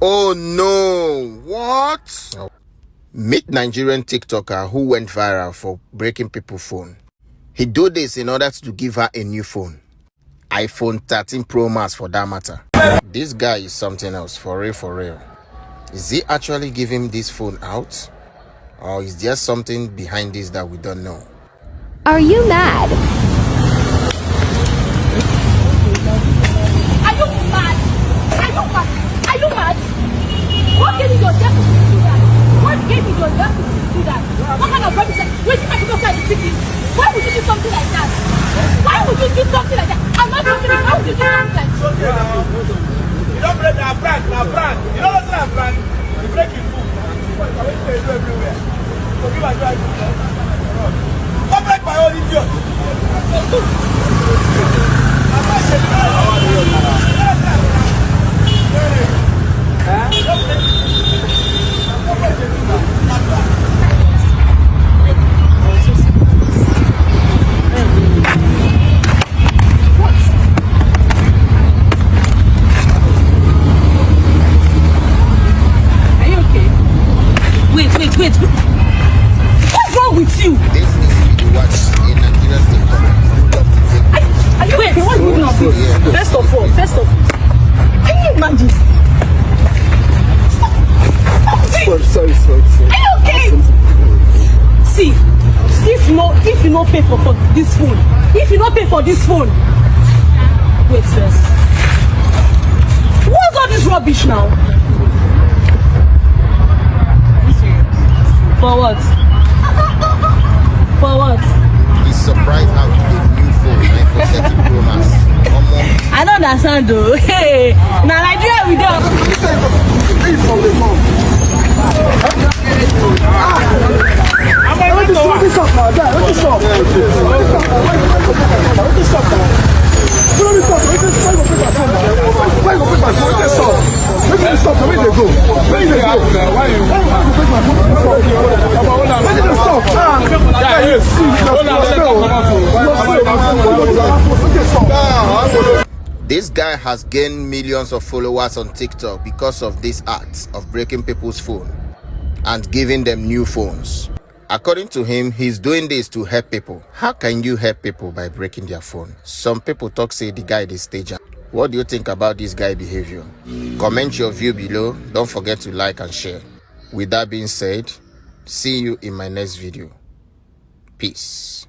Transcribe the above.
Oh no, what? Meet Nigerian TikToker who went viral for breaking people's phone. He did this in order to give her a new phone. iPhone 13 Pro Max for that matter. This guy is something else, for real, for real. Is he actually giving this phone out? Or is there something behind this that we don't know? Are you mad? Are you mad? Are you mad? Are you mad? What gave you the audacity to do that? What gave you the audacity to do that? What kind of rubbish? Wait, you people start speaking. Why would you do something like that? Why would you do something like that? I'm not talking about why would you do something like that? You don't break our brand, our brand. You know what's our brand? You break it food. You do everywhere. So give us your don't break my own idiot. Wait. What's wrong with you? This is the watch in Nigerian TikTok. Are you wait? What's going on? First of all, can you imagine? Stop. Sorry. Are you okay? See, if you not pay for this phone, wait first. What's all this rubbish now? For what? He's surprised how he gave new phone, iPhone 13 Pro Max. I don't understand though. Hey, now Nigeria we do. This guy has gained millions of followers on TikTok because of this act of breaking people's phone and giving them new phones. According to him, he's doing this to help people. How can you help people by breaking their phone? Some people talk say the guy is stager. What do you think about this guy behavior? Comment your view below. Don't forget to like and share. With that being said, see you in my next video. Peace.